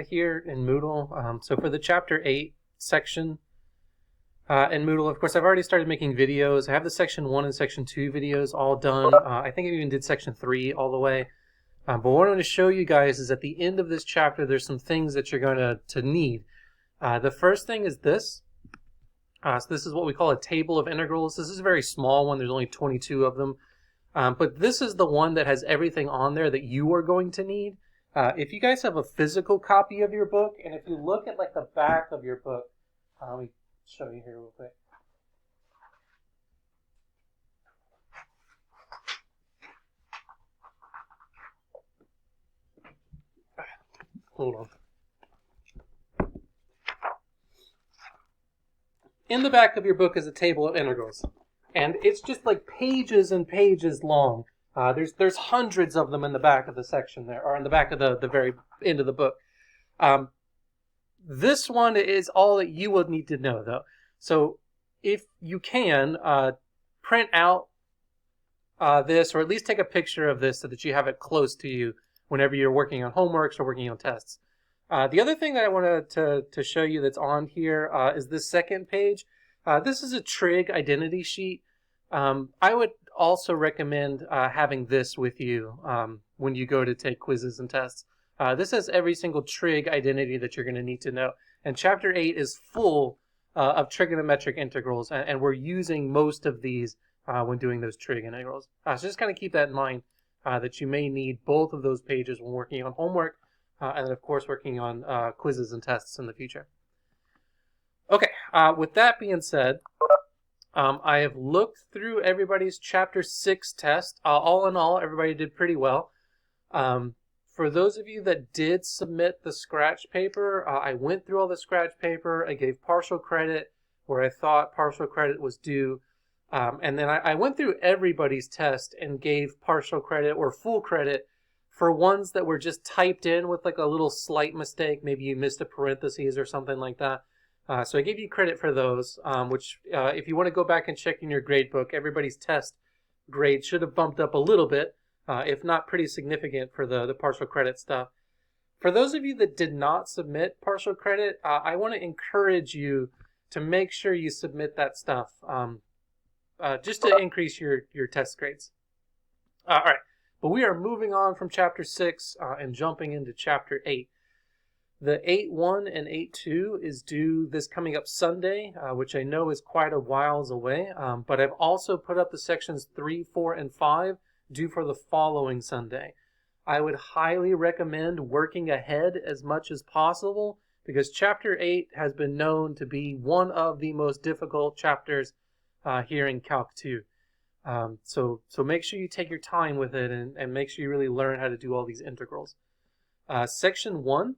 here in Moodle. So for the Chapter 8 section in Moodle, of course, I've already started making videos. I have the Section 1 and Section 2 videos all done. I think I even did Section 3 all the way. But what I want to show you guys is at the end of this chapter, there's some things that you're going to need. The first thing is this. So this is what we call a table of integrals. This is a very small one. There's only 22 of them. But this is the one that has everything on there that you are going to need. If you guys have a physical copy of your book, and if you look at like the back of your book, let me show you here real quick. Hold on. In the back of your book is a table of integrals, and it's just like pages and pages long. There's hundreds of them in the back of the section there, or in the back of the very end of the book. This one is all that you will need to know, though. So if you can, print out this, or at least take a picture of this so that you have it close to you whenever you're working on homeworks or working on tests. The other thing that I wanted to show you that's on here is this second page. This is a trig identity sheet. I would also recommend having this with you when you go to take quizzes and tests. This has every single trig identity that you're going to need to know. And Chapter 8 is full of trigonometric integrals, and we're using most of these when doing those trig integrals. So just kind of keep that in mind, that you may need both of those pages when working on homework, and then, of course, working on quizzes and tests in the future. Okay, with that being said, I have looked through everybody's Chapter 6 test. All in all, everybody did pretty well. For those of you that did submit the scratch paper, I went through all the scratch paper. I gave partial credit where I thought partial credit was due. And then I went through everybody's test and gave partial credit or full credit for ones that were just typed in with like a little slight mistake. Maybe you missed a parentheses or something like that. So I gave you credit for those, which if you want to go back and check in your grade book, everybody's test grade should have bumped up a little bit, if not pretty significant for the partial credit stuff. For those of you that did not submit partial credit, I want to encourage you to make sure you submit that stuff just to increase your test grades. All right, but we are moving on from Chapter 6 and jumping into Chapter 8. The 8.1 and 8.2 is due this coming up Sunday, which I know is quite a whiles away, but I've also put up the sections 3, 4, and 5 due for the following Sunday. I would highly recommend working ahead as much as possible because Chapter 8 has been known to be one of the most difficult chapters here in Calc 2. So make sure you take your time with it and make sure you really learn how to do all these integrals. Section 1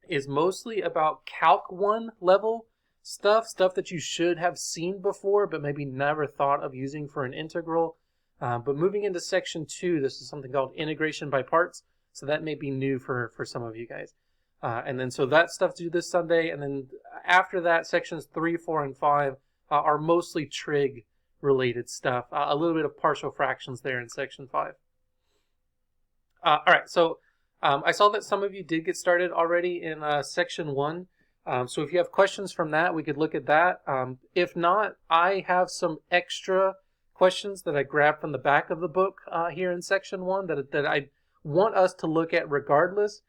is mostly about Calc 1 level stuff that you should have seen before but maybe never thought of using for an integral. But moving into Section 2, this is something called integration by parts, so that may be new for some of you guys. And then so that stuff due this Sunday, and then after that, Sections 3, 4, and 5 are mostly trig related stuff. A little bit of partial fractions there in Section 5. All right, so I saw that some of you did get started already in Section 1. So if you have questions from that, we could look at that. If not, I have some extra questions that I grabbed from the back of the book here in Section 1 that I want us to look at regardless,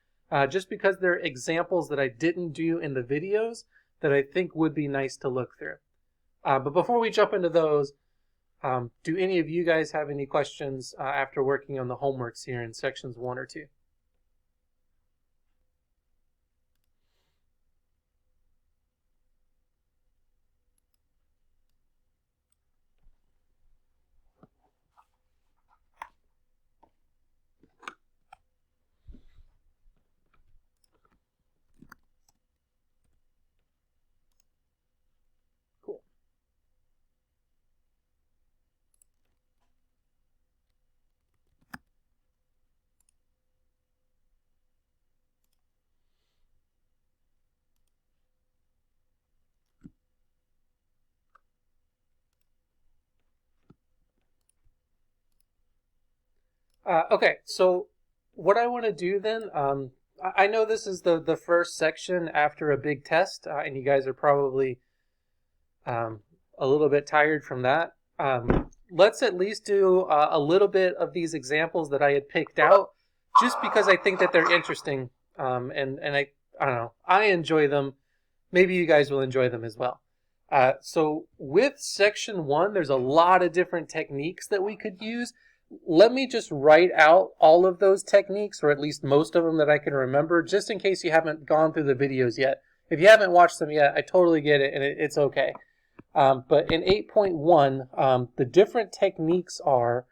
just because they're examples that I didn't do in the videos that I think would be nice to look through. But before we jump into those, do any of you guys have any questions after working on the homeworks here in Sections 1 or 2? Okay, so what I want to do then, I know this is the first section after a big test, and you guys are probably a little bit tired from that. Let's at least do a little bit of these examples that I had picked out, just because I think that they're interesting, and I don't know, I enjoy them. Maybe you guys will enjoy them as well. So with section 1, there's a lot of different techniques that we could use. Let me just write out all of those techniques, or at least most of them that I can remember, just in case you haven't gone through the videos yet. If you haven't watched them yet, I totally get it, and it's okay. But in 8.1, the different techniques are,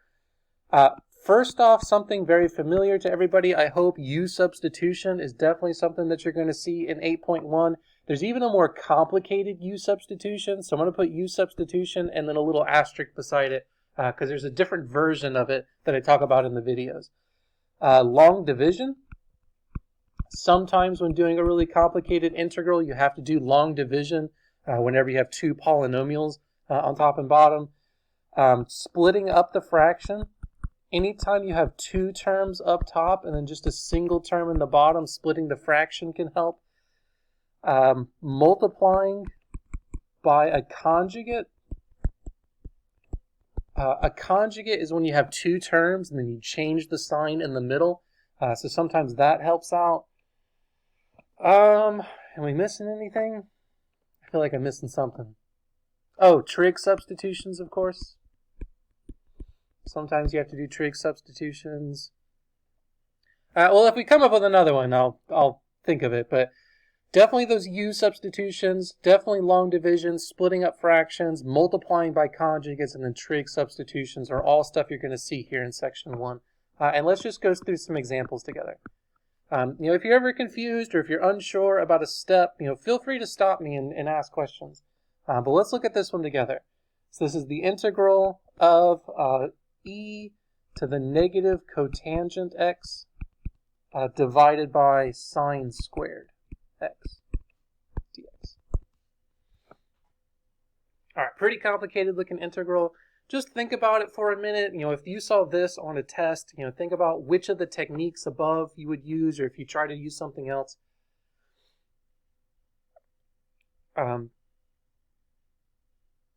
first off, something very familiar to everybody. I hope U substitution is definitely something that you're going to see in 8.1. There's even a more complicated U substitution, so I'm going to put U substitution and then a little asterisk beside it, because there's a different version of it that I talk about in the videos. Long division. Sometimes when doing a really complicated integral, you have to do long division whenever you have two polynomials on top and bottom. Splitting up the fraction. Anytime you have two terms up top and then just a single term in the bottom, splitting the fraction can help. Multiplying by a conjugate. A conjugate is when you have two terms and then you change the sign in the middle. So sometimes that helps out. Am we missing anything? I feel like I'm missing something. Oh, trig substitutions, of course. Sometimes you have to do trig substitutions. Well, if we come up with another one, I'll think of it. But definitely those U substitutions, definitely long division, splitting up fractions, multiplying by conjugates, and then trig substitutions are all stuff you're going to see here in section 1. And let's just go through some examples together. If you're ever confused or if you're unsure about a step, feel free to stop me and ask questions. But let's look at this one together. So this is the integral of e to the negative cotangent x divided by sine squared x dx. All right, pretty complicated looking integral. Just think about it for a minute. If you saw this on a test, think about which of the techniques above you would use, or if you try to use something else.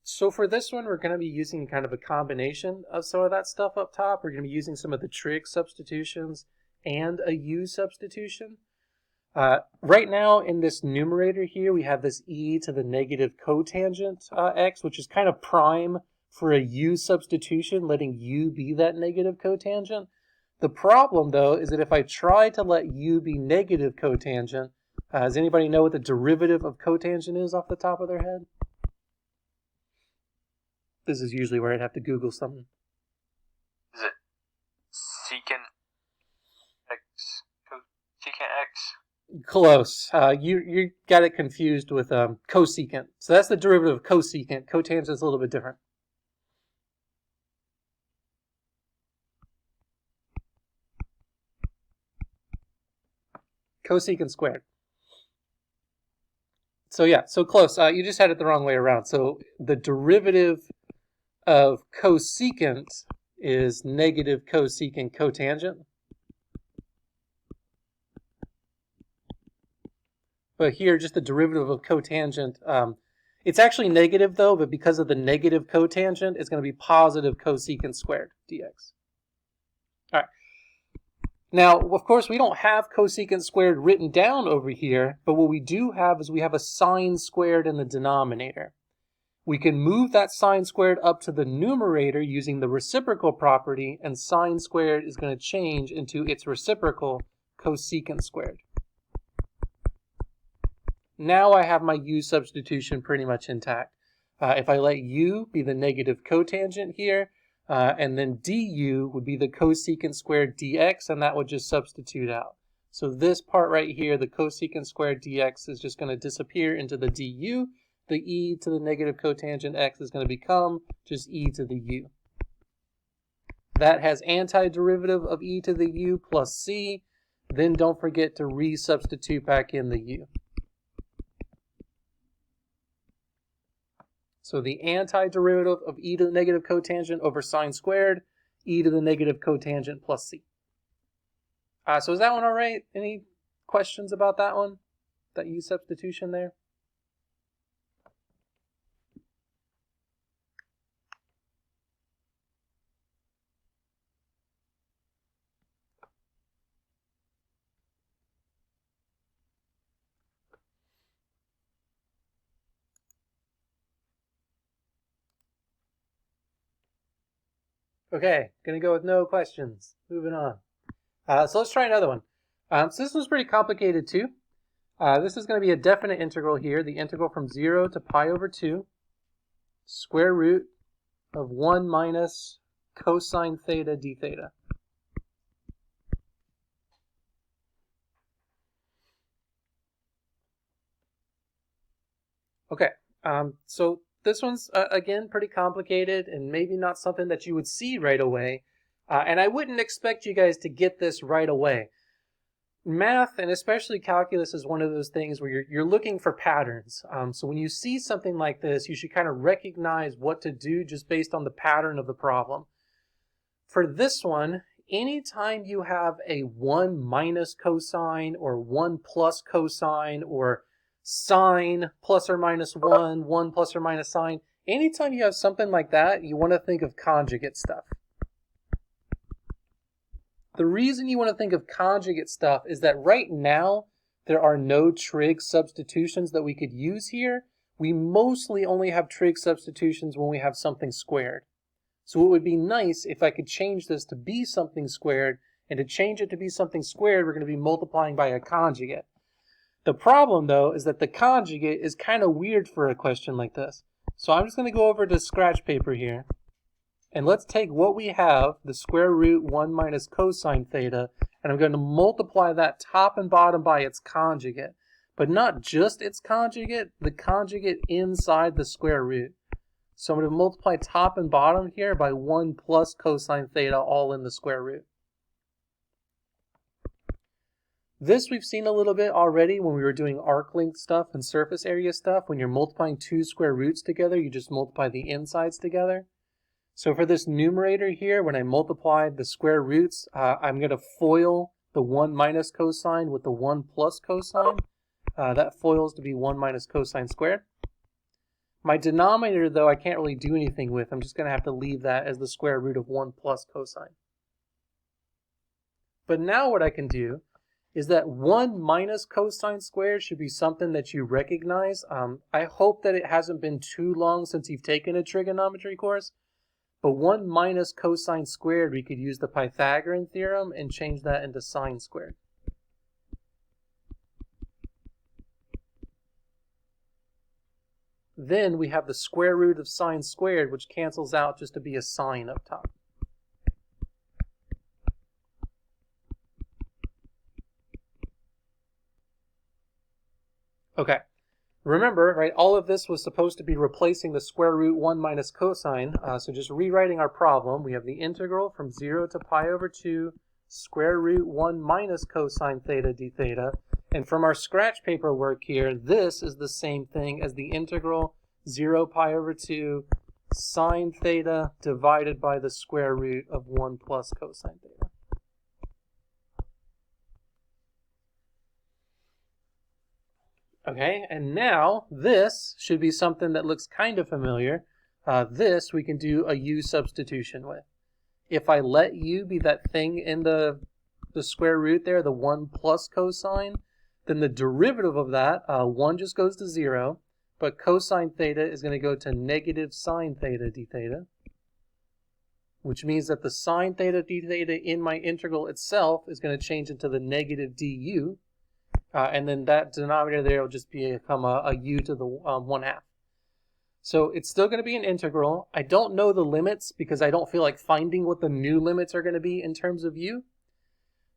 So for this one, we're going to be using kind of a combination of some of that stuff up top. We're going to be using some of the trig substitutions and a U substitution. Right now in this numerator here, we have this e to the negative cotangent x, which is kind of prime for a U substitution, letting U be that negative cotangent. The problem, though, is that if I try to let U be negative cotangent, does anybody know what the derivative of cotangent is off the top of their head? This is usually where I'd have to Google something. Is it secant x? Secant x? Close. You got it confused with cosecant. So that's the derivative of cosecant. Cotangent is a little bit different. Cosecant squared. So yeah, so close. You just had it the wrong way around. So the derivative of cosecant is negative cosecant cotangent. But here, just the derivative of cotangent, it's actually negative though, but because of the negative cotangent, it's going to be positive cosecant squared dx. All right. Now, of course, we don't have cosecant squared written down over here, but what we do have is we have a sine squared in the denominator. We can move that sine squared up to the numerator using the reciprocal property, and sine squared is going to change into its reciprocal, cosecant squared. Now I have my U substitution pretty much intact. If I let U be the negative cotangent here, and then du would be the cosecant squared dx, and that would just substitute out. So this part right here, the cosecant squared dx, is just going to disappear into the du. The e to the negative cotangent x is going to become just e to the u. That has antiderivative of e to the u plus c. Then don't forget to resubstitute back in the u. So the antiderivative of e to the negative cotangent over sine squared, e to the negative cotangent plus c. So is that one all right? Any questions about that one? That u substitution there? Okay, gonna go with no questions. Moving on. So let's try another one. So this one's pretty complicated too. This is going to be a definite integral here, the integral from 0 to pi over 2, square root of 1 minus cosine theta d theta. Okay, so this one's, again, pretty complicated and maybe not something that you would see right away. And I wouldn't expect you guys to get this right away. Math, and especially calculus, is one of those things where you're looking for patterns. So when you see something like this, you should kind of recognize what to do just based on the pattern of the problem. For this one, anytime you have a 1 minus cosine or 1 plus cosine or sine plus or minus 1, 1 plus or minus sine, anytime you have something like that, you want to think of conjugate stuff. The reason you want to think of conjugate stuff is that right now, there are no trig substitutions that we could use here. We mostly only have trig substitutions when we have something squared. So it would be nice if I could change this to be something squared, and to change it to be something squared, we're going to be multiplying by a conjugate. The problem, though, is that the conjugate is kind of weird for a question like this. So I'm just going to go over to scratch paper here. And let's take what we have, the square root 1 minus cosine theta, and I'm going to multiply that top and bottom by its conjugate. But not just its conjugate, the conjugate inside the square root. So I'm going to multiply top and bottom here by 1 plus cosine theta, all in the square root. This we've seen a little bit already when we were doing arc length stuff and surface area stuff. When you're multiplying two square roots together, you just multiply the insides together. So for this numerator here, when I multiply the square roots, I'm going to FOIL the 1 minus cosine with the 1 plus cosine. That FOILs to be 1 minus cosine squared. My denominator, though, I can't really do anything with. I'm just going to have to leave that as the square root of 1 plus cosine. But now what I can do is that 1 minus cosine squared should be something that you recognize. I hope that it hasn't been too long since you've taken a trigonometry course. But 1 minus cosine squared, we could use the Pythagorean theorem and change that into sine squared. Then we have the square root of sine squared, which cancels out just to be a sine up top. Okay. Remember, right, all of this was supposed to be replacing the square root 1 minus cosine. So just rewriting our problem, we have the integral from 0 to pi over 2 square root 1 minus cosine theta d theta. And from our scratch paper work here, this is the same thing as the integral 0 pi over 2 sine theta divided by the square root of 1 plus cosine theta. Okay, and now this should be something that looks kind of familiar. This we can do a u substitution with. If I let u be that thing in the square root there, the 1 plus cosine, then the derivative of that, 1 just goes to 0, but cosine theta is going to go to negative sine theta d theta, which means that the sine theta d theta in my integral itself is going to change into the negative du. And then that denominator there will just become a u to the 1/2. So it's still going to be an integral. I don't know the limits because I don't feel like finding what the new limits are going to be in terms of u.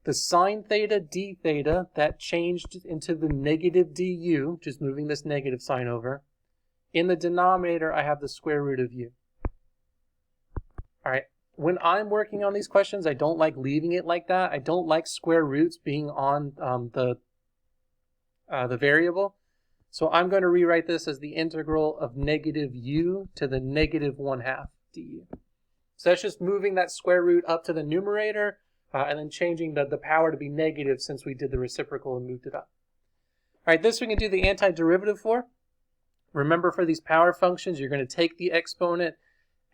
The sine theta d theta, that changed into the negative du, just moving this negative sign over. In the denominator, I have the square root of u. All right. When I'm working on these questions, I don't like leaving it like that. I don't like square roots being on the variable. So I'm going to rewrite this as the integral of negative u to the negative 1/2 du. So that's just moving that square root up to the numerator, and then changing the power to be negative since we did the reciprocal and moved it up. All right, this we can do the antiderivative for. Remember, for these power functions, you're going to take the exponent,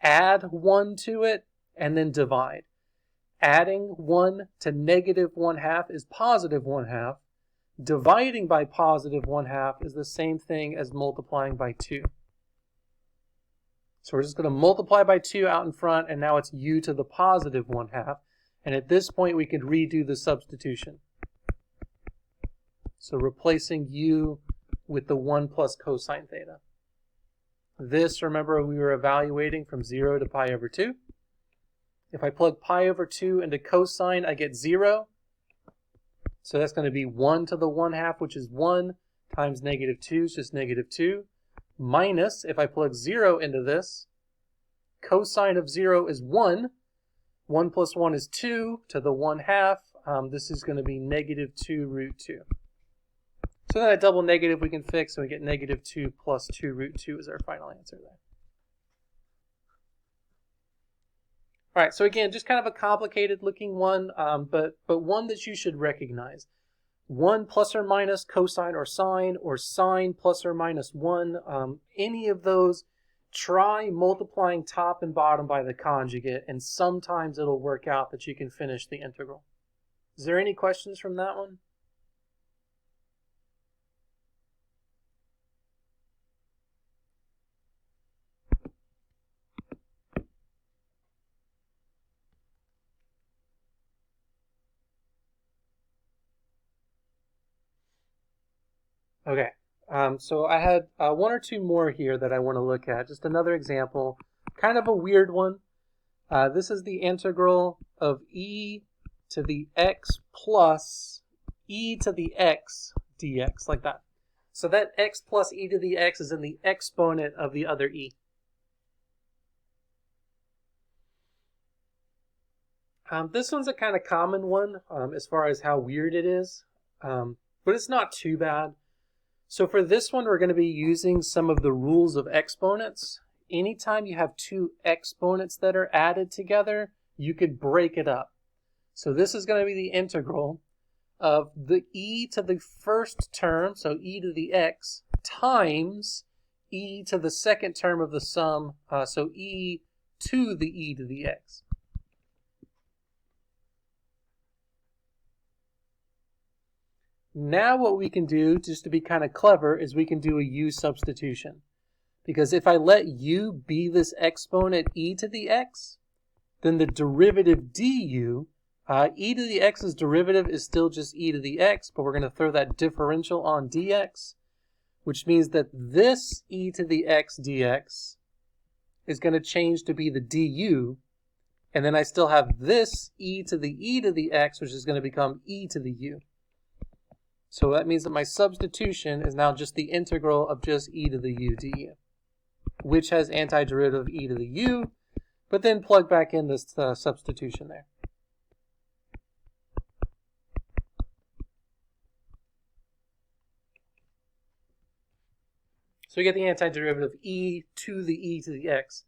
add 1 to it, and then divide. Adding 1 to negative 1/2 is positive 1/2. Dividing by positive 1/2 is the same thing as multiplying by 2. So we're just going to multiply by 2 out in front, and now it's u to the positive 1/2. And at this point, we could redo the substitution. So replacing u with the 1 plus cosine theta. This, remember, we were evaluating from 0 to pi over 2. If I plug pi over 2 into cosine, I get 0. So that's going to be 1 to the 1/2, which is 1, times negative 2 is just negative 2. Minus, if I plug 0 into this, cosine of 0 is 1. 1 plus 1 is 2 to the 1/2. This is going to be negative 2 root 2. So then a double negative we can fix, and we get negative 2 plus 2 root 2 is our final answer there. All right, so again, just kind of a complicated looking one, but one that you should recognize. 1 plus or minus cosine or sine plus or minus 1, any of those, try multiplying top and bottom by the conjugate, and sometimes it'll work out that you can finish the integral. Is there any questions from that one? Okay, so I had 1 or 2 more here that I want to look at. Just another example, kind of a weird one. This is the integral of e to the x plus e to the x dx, like that. So that x plus e to the x is in the exponent of the other e. This one's a kind of common one as far as how weird it is, but it's not too bad. So for this one, we're going to be using some of the rules of exponents. Anytime you have 2 exponents that are added together, you could break it up. So this is going to be the integral of the e to the first term, so e to the x, times e to the second term of the sum, so e to the x. Now what we can do, just to be kind of clever, is we can do a u substitution. Because if I let u be this exponent e to the x, then the derivative du, e to the x's derivative is still just e to the x, but we're going to throw that differential on dx, which means that this e to the x dx is going to change to be the du, and then I still have this e to the x, which is going to become e to the u. So that means that my substitution is now just the integral of just e to the u du, which has antiderivative of e to the u, but then plug back in this substitution there. So we get the antiderivative of e to the x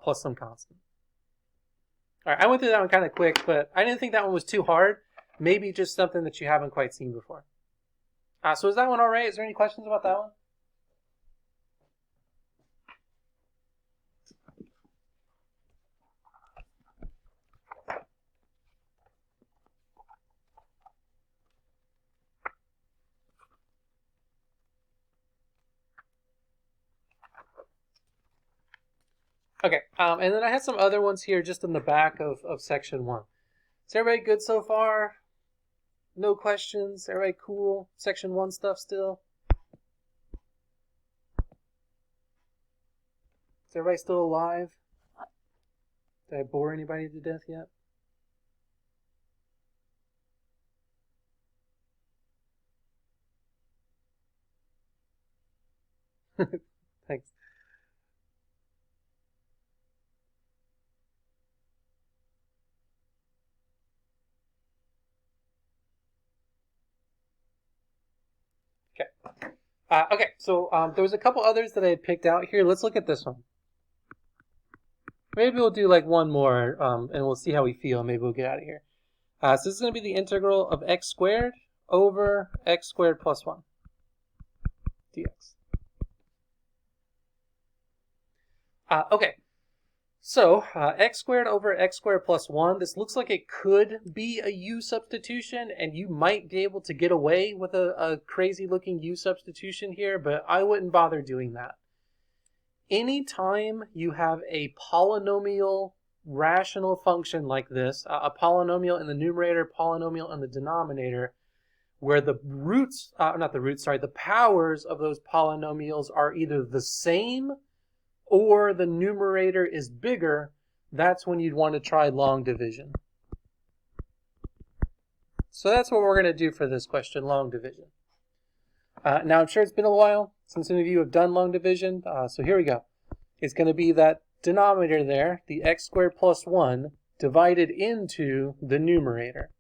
plus some constant. All right, I went through that one kind of quick, but I didn't think that one was too hard. Maybe just something that you haven't quite seen before. So is that one all right? Is there any questions about that one? Okay, and then I had some other ones here just in the back of section 1. Is everybody good so far? No questions? Everybody cool? Section 1 stuff still? Is everybody still alive? Did I bore anybody to death yet? Thanks. Okay, so there was a couple others that I had picked out here. Let's look at this one. Maybe we'll do like one more, and we'll see how we feel. Maybe we'll get out of here. So this is going to be the integral of x squared over x squared plus 1 dx. Okay, so x squared over x squared plus 1, this looks like it could be a u substitution, and you might be able to get away with a crazy looking u substitution here, but I wouldn't bother doing that. Anytime you have a polynomial rational function like this, a polynomial in the numerator, polynomial in the denominator, where the roots, the powers of those polynomials are either the same or the numerator is bigger, that's when you'd want to try long division. So that's what we're going to do for this question, long division. Now, I'm sure it's been a while since some of you have done long division, so here we go. It's going to be that denominator there, the x squared plus 1, divided into the numerator.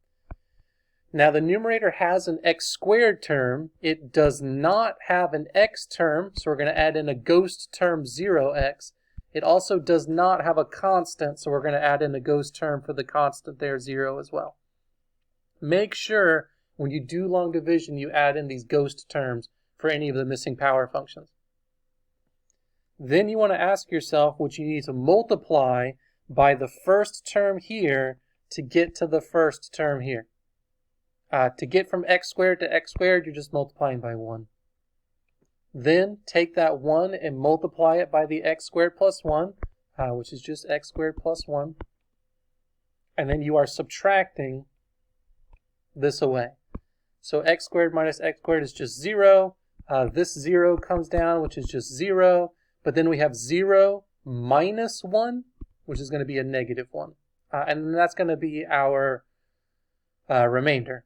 Now, the numerator has an x squared term. It does not have an x term, so we're going to add in a ghost term 0x. It also does not have a constant, so we're going to add in a ghost term for the constant there, 0 as well. Make sure when you do long division, you add in these ghost terms for any of the missing power functions. Then you want to ask yourself what you need to multiply by the first term here to get to the first term here. To get from x squared to x squared, you're just multiplying by 1. Then take that 1 and multiply it by the x squared plus 1, which is just x squared plus 1. And then you are subtracting this away. So x squared minus x squared is just 0. This 0 comes down, which is just 0. But then we have 0 minus 1, which is going to be a negative 1. And that's going to be our remainder.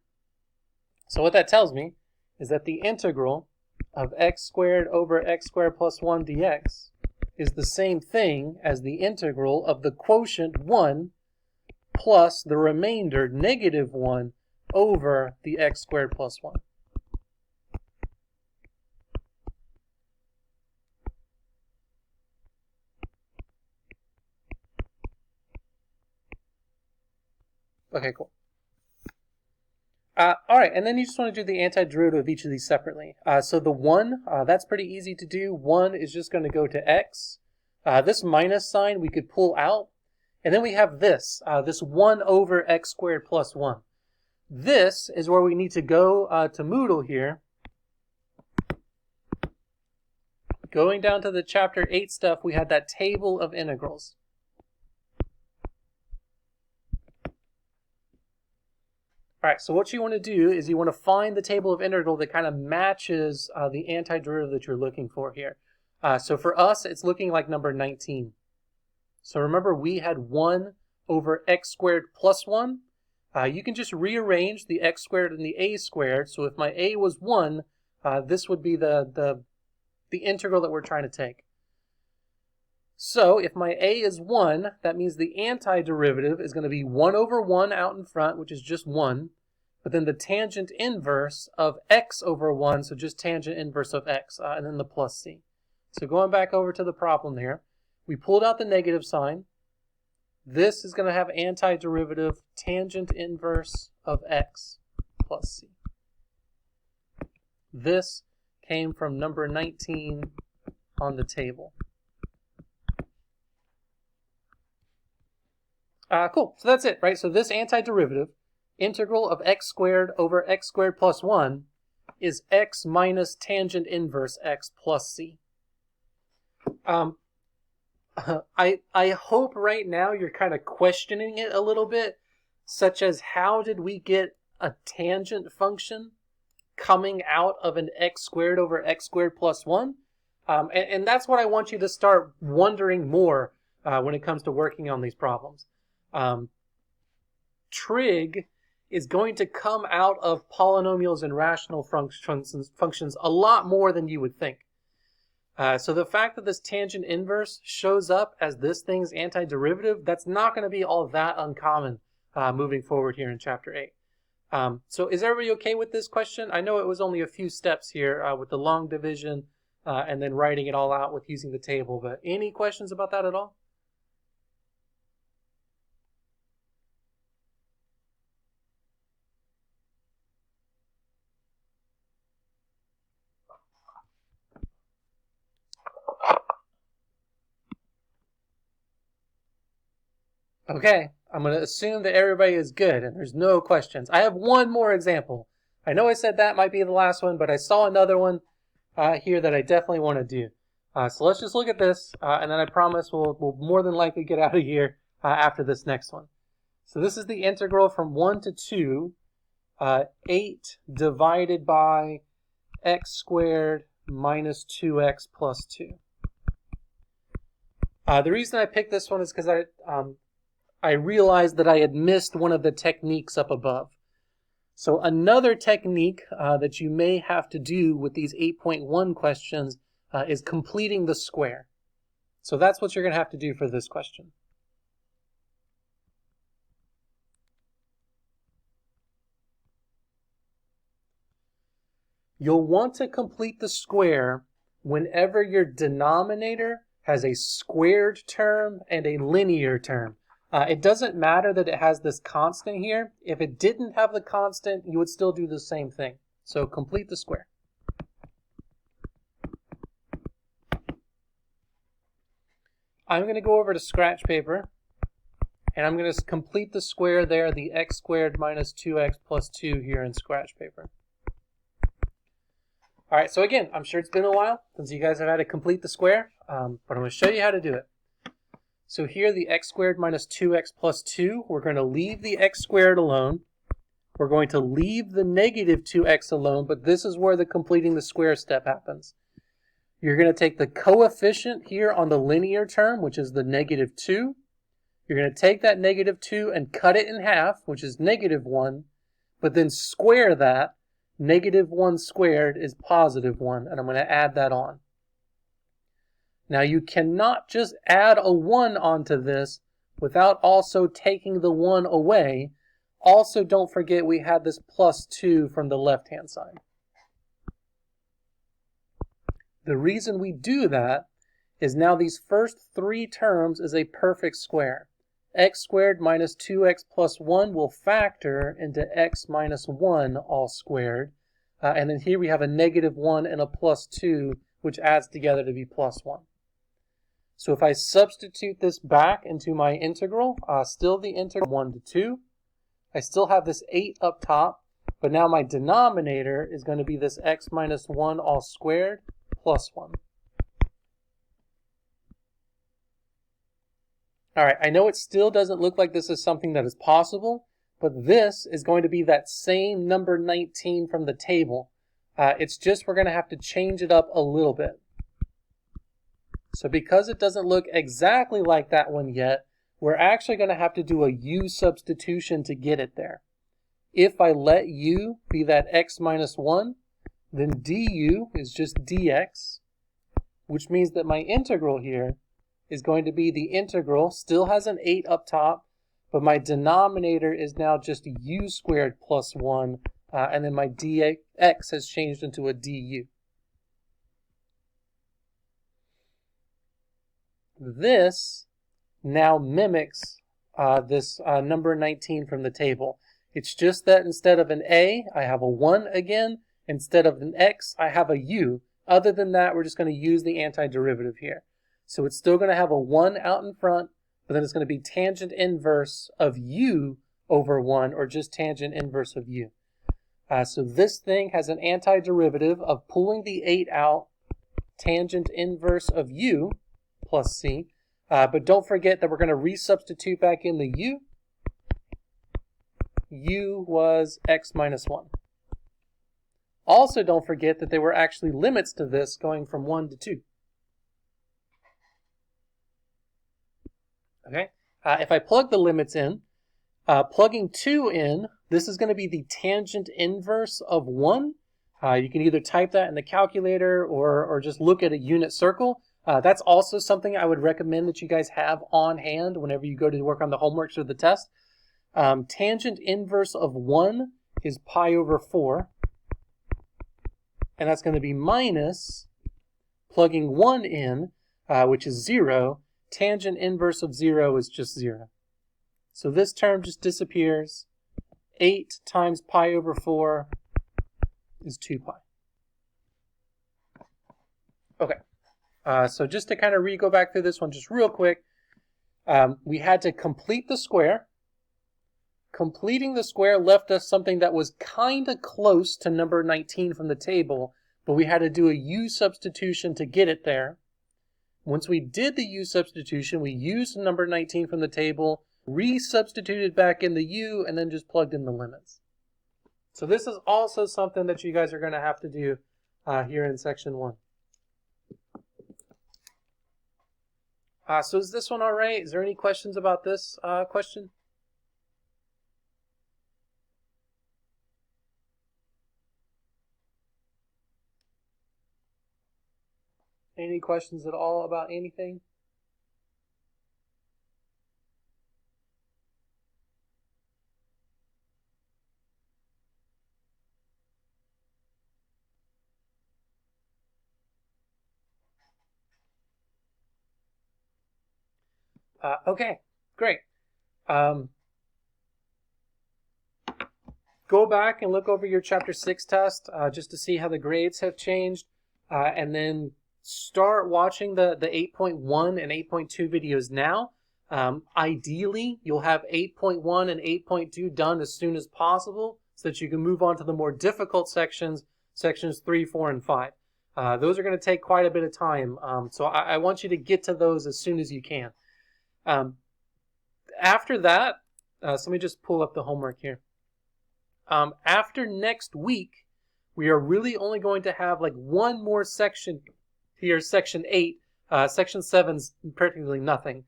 So what that tells me is that the integral of x squared over x squared plus 1 dx is the same thing as the integral of the quotient 1 plus the remainder negative 1 over the x squared plus 1. Okay, cool. All right, and then you just want to do the antiderivative of each of these separately. So the 1, that's pretty easy to do. 1 is just going to go to x. This minus sign we could pull out. And then we have this 1 over x squared plus 1. This is where we need to go to Moodle here. Going down to the chapter 8 stuff, we had that table of integrals. All right, so what you want to do is you want to find the table of integral that kind of matches the antiderivative that you're looking for here. So for us, it's looking like number 19. So remember, we had 1 over x squared plus 1. You can just rearrange the x squared and the a squared. So if my a was 1, this would be the integral that we're trying to take. So if my a is 1, that means the antiderivative is going to be 1 over 1 out in front, which is just 1. But then the tangent inverse of x over 1, so just tangent inverse of x, and then the plus c. So going back over to the problem here, we pulled out the negative sign. This is going to have antiderivative tangent inverse of x plus c. This came from number 19 on the table. Cool, so that's it, right? So this antiderivative, integral of x squared over x squared plus 1, is x minus tangent inverse x plus c. I hope right now you're kind of questioning it a little bit, such as how did we get a tangent function coming out of an x squared over x squared plus 1? And that's what I want you to start wondering more when it comes to working on these problems. Trig is going to come out of polynomials and rational functions a lot more than you would think. So the fact that this tangent inverse shows up as this thing's antiderivative, that's not going to be all that uncommon moving forward here in Chapter 8. So is everybody okay with this question? I know it was only a few steps here with the long division and then writing it all out with using the table, but any questions about that at all? Okay, I'm going to assume that everybody is good and there's no questions. I have one more example. I know I said that might be the last one, but I saw another one here that I definitely want to do. So let's just look at this, and then I promise we'll more than likely get out of here after this next one. So this is the integral from 1 to 2, 8 divided by x squared minus 2x plus 2. The reason I picked this one is because I realized that I had missed one of the techniques up above. So another technique that you may have to do with these 8.1 questions is completing the square. So that's what you're going to have to do for this question. You'll want to complete the square whenever your denominator has a squared term and a linear term. It doesn't matter that it has this constant here. If it didn't have the constant, you would still do the same thing. So complete the square. I'm going to go over to scratch paper, and I'm going to complete the square there, the x squared minus 2x plus 2 here in scratch paper. All right, so again, I'm sure it's been a while since you guys have had to complete the square, but I'm going to show you how to do it. So here, the x squared minus 2x plus 2, we're going to leave the x squared alone. We're going to leave the negative 2x alone, but this is where the completing the square step happens. You're going to take the coefficient here on the linear term, which is the negative 2. You're going to take that negative 2 and cut it in half, which is negative 1, but then square that. Negative 1 squared is positive 1, and I'm going to add that on. Now you cannot just add a 1 onto this without also taking the 1 away. Also, don't forget we had this plus 2 from the left-hand side. The reason we do that is now these first 3 terms is a perfect square. X squared minus 2x plus 1 will factor into x minus 1 all squared. And then here we have a negative 1 and a plus 2, which adds together to be plus 1. So if I substitute this back into my integral, still the integral 1 to 2, I still have this 8 up top, but now my denominator is going to be this x minus 1 all squared plus 1. All right, I know it still doesn't look like this is something that is possible, but this is going to be that same number 19 from the table. It's just we're going to have to change it up a little bit. So because it doesn't look exactly like that one yet, we're actually going to have to do a u substitution to get it there. If I let u be that x minus 1, then du is just dx, which means that my integral here is going to be the integral, still has an 8 up top, but my denominator is now just u squared plus 1, and then my dx has changed into a du. This now mimics this number 19 from the table. It's just that instead of an a, I have a 1 again. Instead of an x, I have a u. Other than that, we're just going to use the antiderivative here. So it's still going to have a 1 out in front, but then it's going to be tangent inverse of u over 1, or just tangent inverse of u. So this thing has an antiderivative of pulling the 8 out, tangent inverse of u plus c. But don't forget that we're going to resubstitute back in the u. U was x minus 1. Also, don't forget that there were actually limits to this going from 1 to 2. Okay, if I plug the limits in, plugging 2 in, this is going to be the tangent inverse of 1. You can either type that in the calculator or just look at a unit circle. That's also something I would recommend that you guys have on hand whenever you go to work on the homeworks or the test. Tangent inverse of 1 is pi over 4. And that's going to be minus, plugging 1 in, which is 0. Tangent inverse of 0 is just 0. So this term just disappears. 8 times pi over 4 is 2 pi. Okay. So just to kind of go back through this one just real quick. We had to complete the square. Completing the square left us something that was kind of close to number 19 from the table, but we had to do a U substitution to get it there. Once we did the U substitution, we used number 19 from the table, resubstituted back in the U, and then just plugged in the limits. So this is also something that you guys are going to have to do here in section 1. So is this one all right? Is there any questions about this question? Any questions at all about anything? Okay, great. Go back and look over your Chapter 6 test just to see how the grades have changed. And then start watching the 8.1 and 8.2 videos now. Ideally, you'll have 8.1 and 8.2 done as soon as possible so that you can move on to the more difficult sections 3, 4, and 5. Those are going to take quite a bit of time. So I want you to get to those as soon as you can. After that, so let me just pull up the homework here. After next week, we are really only going to have like one more section here, section 8. Section 7's practically nothing.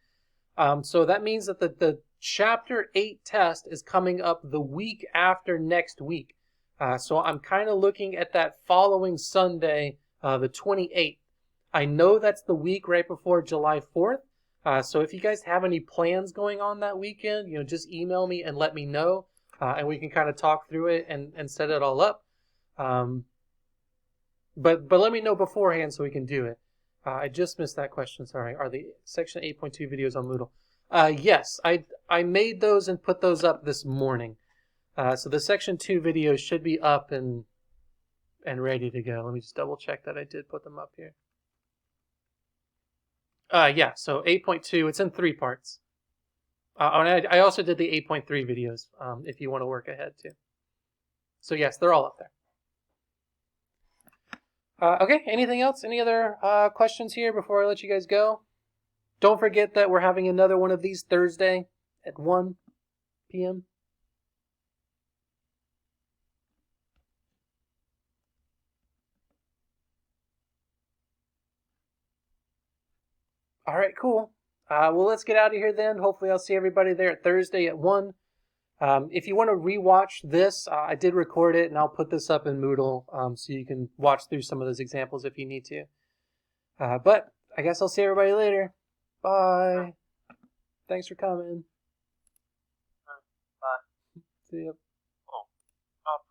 So that means that the chapter 8 test is coming up the week after next week. So I'm kind of looking at that following Sunday, the 28th. I know that's the week right before July 4th. So if you guys have any plans going on that weekend, just email me and let me know. And we can kind of talk through it and set it all up. But let me know beforehand so we can do it. I just missed that question, sorry. Are the section 8.2 videos on Moodle? Yes, I made those and put those up this morning. So the section 2 videos should be up and ready to go. Let me just double check that I did put them up here. Yeah, so 8.2, it's in 3 parts. And I also did the 8.3 videos, if you want to work ahead too. So yes, they're all up there. Okay, anything else? Any other questions here before I let you guys go? Don't forget that we're having another one of these Thursday at 1 p.m. All right, cool. Well, let's get out of here then. Hopefully I'll see everybody there at Thursday at 1. If you want to rewatch this, I did record it, and I'll put this up in Moodle so you can watch through some of those examples if you need to. But I guess I'll see everybody later. Bye. Thanks for coming. Bye. See ya. Oh,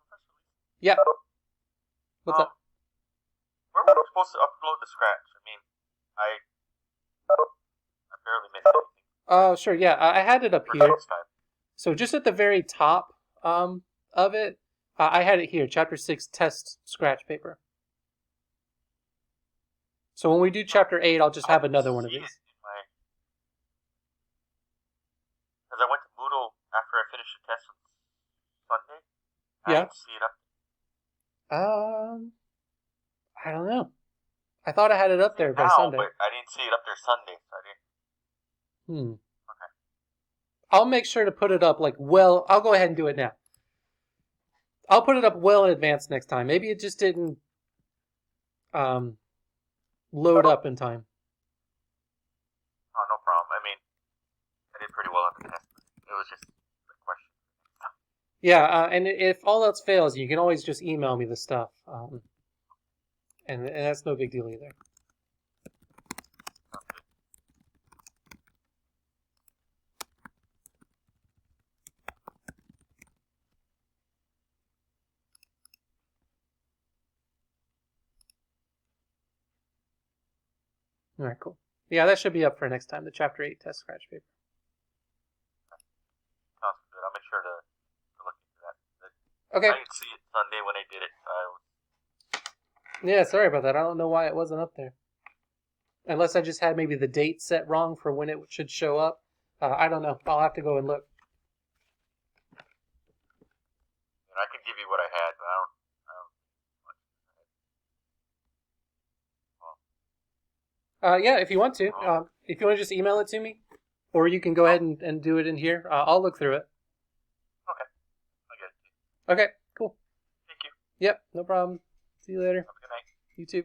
Professor Lee. Yeah. What's up? Where were we supposed to upload the scratch? I mean, I barely missed anything. Oh, sure. Yeah, I had it up here. First time. So just at the very top of it, I had it here, Chapter 6 test scratch paper. So when we do Chapter 8, I'll just have another one of these. Because I went to Moodle after I finished the test on Sunday. Yeah. I didn't see it up. I don't know. I thought I had it up there by now, Sunday. But I didn't see it up there Sunday, so I didn't. Okay. I'll make sure to put it up I'll go ahead and do it now. I'll put it up well in advance next time. Maybe it just didn't load up in time. Oh, no problem. I mean, I did pretty well on the test. It was just a question. Yeah, and if all else fails, you can always just email me the stuff. And that's no big deal either. All right, cool. Yeah, that should be up for next time, the Chapter 8 test scratch paper. Sounds good. I'll make sure to look into that. Okay. I didn't see it Sunday when I did it. Yeah, sorry about that. I don't know why it wasn't up there. Unless I just had maybe the date set wrong for when it should show up. I don't know. I'll have to go and look. And I could give you what I had, but I don't. Yeah, if you want to. If you want to just email it to me, or you can go ahead and do it in here. I'll look through it. Okay. I get it. Okay, cool. Thank you. Yep, no problem. See you later. Have a good night. You too.